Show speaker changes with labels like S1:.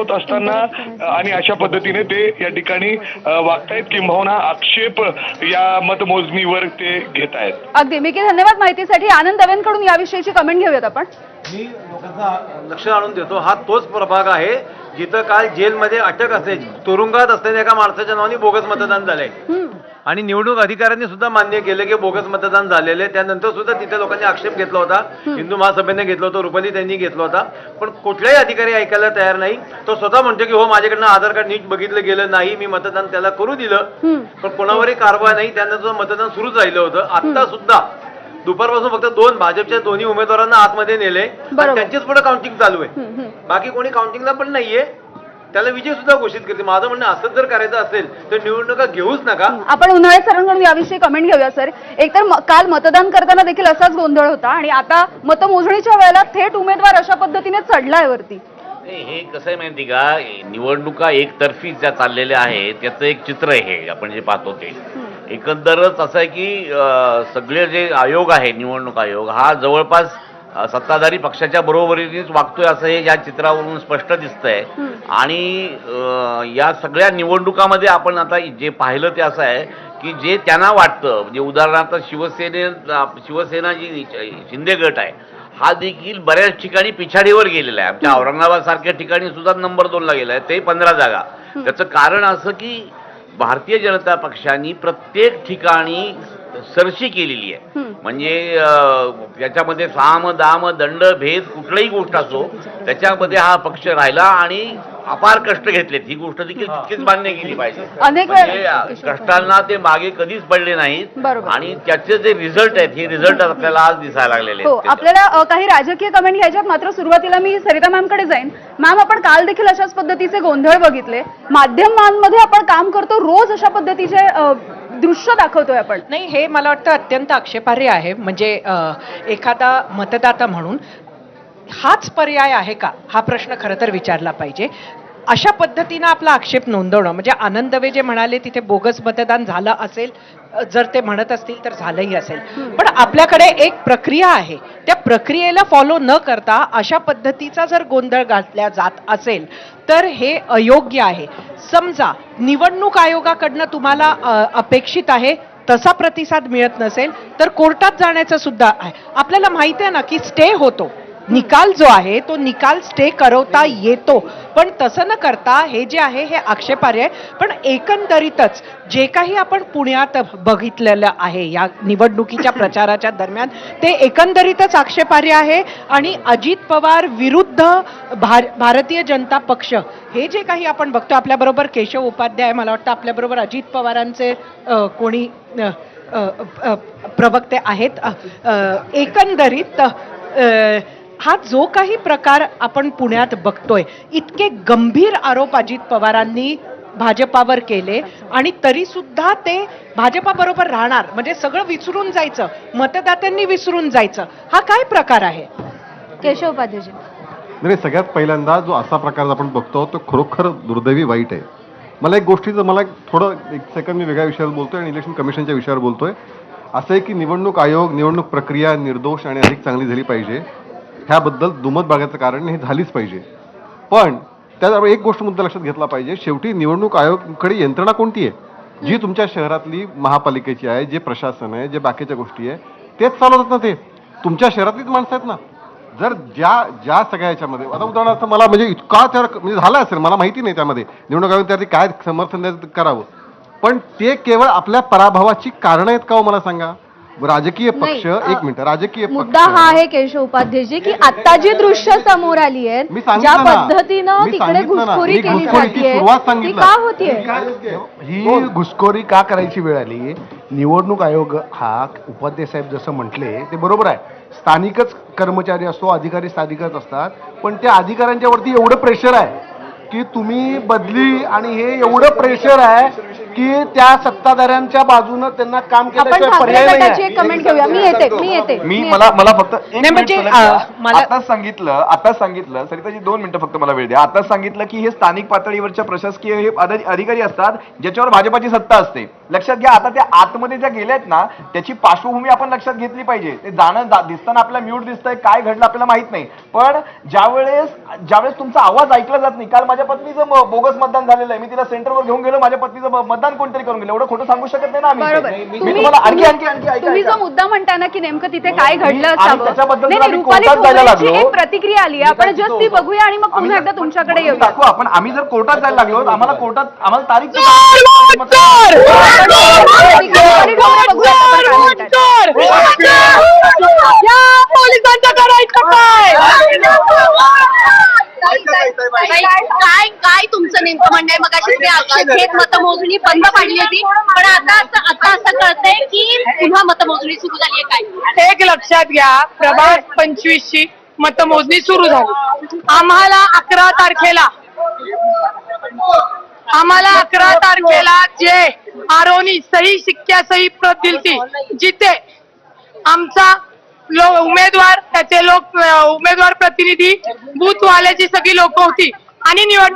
S1: होत असताना आणि अशा पद्धतीने ते या ठिकाणी वागतायत किंबहुना आक्षेप या मतमोजणीवर ते घेत आहेत.
S2: अगदी मिकी, धन्यवाद माहितीसाठी. आनंद दवेंकडून याविषयीची कमेंट घेऊयात आपण.
S3: मी लोकांचा लक्ष आणून देतो, हा तोच प्रभाग आहे जिथं काल जेलमध्ये अटक असेल तुरुंगात असलेल्या एका माणसाच्या नावाने बोगस मतदान झालंय आणि निवडणूक अधिकाऱ्यांनी सुद्धा मान्य केलं की बोगस मतदान झालेलं आहे. त्यानंतर सुद्धा तिथे लोकांनी आक्षेप घेतला होता, हिंदू महासभेने घेतला होता, रुपाली त्यांनी घेतला होता, पण कुठल्याही अधिकारी ऐकायला तयार नाही. तो स्वतः म्हणतो की हो माझ्याकडनं आधार कार्ड नीट बघितलं गेलं नाही, मी मतदान त्याला करू दिलं, पण कोणावरही कारवाई नाही. त्यानंतर मतदान सुरूच राहिलं होतं. आता सुद्धा दुपारपासून फक्त 2 भाजपच्या दोन्ही उमेदवारांना आतमध्ये नेले, त्यांचीच पुढे काउंटिंग चालू आहे, बाकी कोणी काउंटिंगला पण नाहीये. त्याला विजय सुद्धा घोषित करते. माझं म्हणणं असं जर करायचं असेल तर निवडणुका घेऊच नका.
S2: आपण उन्हाळे सरांकडून याविषयी कमेंट घेऊया सर. एकतर काल मतदान करताना देखील असाच गोंधळ होता आणि आता मतमोजणीच्या वेळेला थेट उमेदवार अशा पद्धतीने चढलाय वरती.
S4: हे कसं आहे माहिती का, निवडणुका एकतर्फी ज्या चाललेल्या आहेत त्याचं एक चित्र आहे हे आपण जे पाहतो ते. एकंदरच असं आहे की सगळे जे आयोग आहे, निवडणूक आयोग हा जवळपास सत्ताधारी पक्षाच्या बरोबरीनेच वागतोय असं हे या चित्रावरून स्पष्ट दिसतंय. आणि या सगळ्या निवडणुकामध्ये आपण आता जे पाहिलं ते असं आहे की जे त्यांना वाटतं, म्हणजे उदाहरणार्थ शिवसेना जी शिंदे गट आहे हा देखील बऱ्याच ठिकाणी पिछाडीवर गेलेला आहे. आमच्या औरंगाबाद सारख्या ठिकाणी सुद्धा नंबर 2 ला गेला आहे, ते 15 जागा. त्याचं कारण असं की भारतीय जनता पक्षाने प्रत्येक ठिकाणी सरशी केलेली आहे. म्हणजे त्याच्यामध्ये साम दाम दंड भेद कुठलीही गोष्ट असो त्याच्यामध्ये हा पक्ष राहिला आणि अपार कष्ट घेतलेत. ही गोष्ट देखील तितकीच मान्य केली पाहिजे. म्हणजे कष्टांना ते मागे कधीच पडले नाहीत आणि त्याचे जे रिझल्ट आहेत हे रिझल्ट आपल्याला आज दिसायला लागलेले आहेत.
S2: आपल्याला काही राजकीय कमेंट घ्यायच्यात, मात्र सुरुवातीला मी सरिता मॅमकडे जाईन. मॅम, आपण काल देखील अशाच पद्धतीचे गोंधळ बघितले. माध्यमांमध्ये आपण काम करतो, रोज अशा पद्धतीचे दृश्य दाखवतोय आपण.
S5: नाही, हे मला वाटतं अत्यंत आक्षेपार्ह आहे. म्हणजे एखादा मतदाता म्हणून हाच पर्याय आहे का, हा प्रश्न खरं तर विचारला पाहिजे. अशा पद्धतीनं आपला आक्षेप नोंदवणं म्हणजे आनंद दवे जे म्हणाले तिथे बोगस मतदान झालं असेल, जर ते म्हणत असतील तर झालंही असेल, पण आपल्याकडे एक प्रक्रिया आहे. त्या प्रक्रियेला फॉलो न करता अशा पद्धतीचा जर गोंधळ घातला जात असेल तर हे अयोग्य आहे. समजा निवडणूक आयोगाकडनं तुम्हाला अपेक्षित आहे तसा प्रतिसाद मिळत नसेल तर कोर्टात जाण्याचं सुद्धा आहे. आपल्याला माहिती आहे ना की स्टे होतो, निकाल जो आहे तो निकाल स्टे करवता येतो, पण तसं न करता हे जे आहे हे आक्षेपार्ह आहे. पण एकंदरीतच जे काही आपण पुण्यात बघितलेलं आहे या निवडणुकीच्या प्रचाराच्या दरम्यान ते एकंदरीतच आक्षेपार्ह आहे. आणि अजित पवार विरुद्ध भारतीय जनता पक्ष हे जे काही आपण बघतो, आपल्याबरोबर केशव उपाध्याय, मला वाटतं आपल्याबरोबर अजित पवारांचे कोणी प्रवक्ते आहेत. एकंदरीत हा जो काही प्रकार आपण पुण्यात बघतोय, इतके गंभीर आरोप अजित पवारांनी भाजपावर केले आणि तरी सुद्धा ते भाजपाबरोबर राहणार, म्हणजे सगळं विसरून जायचं, मतदात्यांनी विसरून जायचं, हा काय प्रकार आहे?
S2: केशव उपाध्यायजी.
S6: नाही, सगळ्यात पहिल्यांदा जो असा प्रकार आपण बघतो तो खरोखर दुर्दैवी वाईट आहे. मला एक गोष्टीचं, मला थोडं एक सेकंड मी वेगळ्या विषयावर बोलतोय आणि इलेक्शन कमिशनच्या विषयावर बोलतोय. असं आहे की निवडणूक आयोग, निवडणूक प्रक्रिया निर्दोष आणि अधिक चांगली झाली पाहिजे, ह्याबद्दल दुमत बाळगायचं कारण हे झालीच पाहिजे. पण त्यात एक गोष्ट मुद्दा लक्षात घेतला पाहिजे, शेवटी निवडणूक आयोगाकडे यंत्रणा कोणती आहे? जी तुमच्या शहरातली महापालिकेची आहे, जे प्रशासन आहे, जे बाकीच्या गोष्टी आहे तेच चालवतात ना. ते तुमच्या शहरातलीच माणसं आहेत ना. जर ज्या सगळ्या याच्यामध्ये आता उदाहरणार्थ मला म्हणजे इतका त्या म्हणजे झाला असेल, मला माहिती नाही त्यामध्ये निवडणूक आयोग त्यासाठी काय समर्थन द्यायचं करावं, पण ते केवळ आपल्या पराभवाची कारणं आहेत का हो? मला सांगा. राजकीय पक्ष, एक मिनिट, राजकीय
S2: मुद्दा हा आहे केशव उपाध्यायजी की आता जी दृश्य समोर आली आहेत, ज्या पद्धतीनं तिकडे घुसखोरी केली जाते, ती का होतीये?
S7: ही घुसखोरी का करायची वेळ आली? निवडणूक आयोग हा, उपाध्याय साहेब जसं म्हटले ते बरोबर आहे, स्थानिकच कर्मचारी असतो, अधिकारी स्थानिकच असतात, पण त्या अधिकाऱ्यांच्या वरती एवढं प्रेशर आहे की तुम्ही बदली आणि हे एवढं प्रेशर आहे की त्या सत्ताधाऱ्यांच्या बाजूनं त्यांना काम
S2: आपण
S7: केल्याशिवाय
S2: ठाकरे
S7: पर्याय नाही
S2: गटाची
S7: आहे.
S2: एक कमेंट घेऊया. मी येते
S8: मला फक्त एक
S5: नाही,
S8: मिनिट
S5: म्हणजे,
S8: सलग द्या.
S5: मला-
S8: आताच सांगितलं सरिताजी 2 मिनिटं फक्त मला वेळ द्या. आताच सांगितलं की हे स्थानिक पातळीवरच्या प्रशासकीय हे अधिकारी असतात ज्याच्यावर भाजपाची सत्ता असते. लक्षात घ्या, आता त्या आतमध्ये ज्या गेल्यात ना त्याची पार्श्वभूमी आपण लक्षात घेतली पाहिजे. ते दिसताना आपल्याला म्यूट दिसतंय, काय घडलं आपल्याला माहित नाही, पण ज्यावेळेस तुमचा आवाज ऐकला जात नाही. काल माझ्या पत्नीचं बोगस मतदान झालेलं आहे, मी तिला सेंटरवर घेऊन गेलो, माझ्या पत्नीचं मतदान कोणतरी करून गेलं. एवढं खोटं सांगू शकत नाही ना आम्ही.
S2: बरोबर.
S8: मी
S2: तुम्ही
S8: तुम्हाला आणखी ऐका,
S2: तुम्ही जो
S8: ऐका.
S2: मुद्दा म्हणताय ना की नेमकं तिथे काय
S8: मी-
S2: घडलं
S8: आणि
S2: असावं,
S8: त्याच्याबद्दल
S2: नाही,
S8: जर आम्ही
S2: रुपाली
S8: कोर्टात जायला
S2: ठोंबरेची
S8: लागलो,
S2: एक प्रतिक्रिया आली आहे. आपण जस्ट ती बघूया आणि मग पुन्हा एकदा तुमच्याकडे येऊया.
S8: दाखवू आपण. आम्ही जर कोर्टात जायला लागलो आम्हाला तारीख
S2: रुपाली ठोंबरे बघूया आपण काय म्हणतायत.
S9: काय तुमचं नेमकं म्हणणं आहे? मग अशी आक्षेप घेत मतमोजणी बंद पाडली होती, पण आता असं कळतंय की पुन्हा मतमोजणी सुरू झाली आहे. काय
S10: एक लक्षात घ्या, प्रभाग 25 ची मतमोजणी सुरू झाली. आम्हाला 11 तारखेला जे आरोनी सही शिक्क्या सही प्रत दिलती, जिथे आमचा उमेदवार त्याचे उमेदवार प्रतिनिधी बूथवाल्याची सगळी लोक होती आणि निवडणूक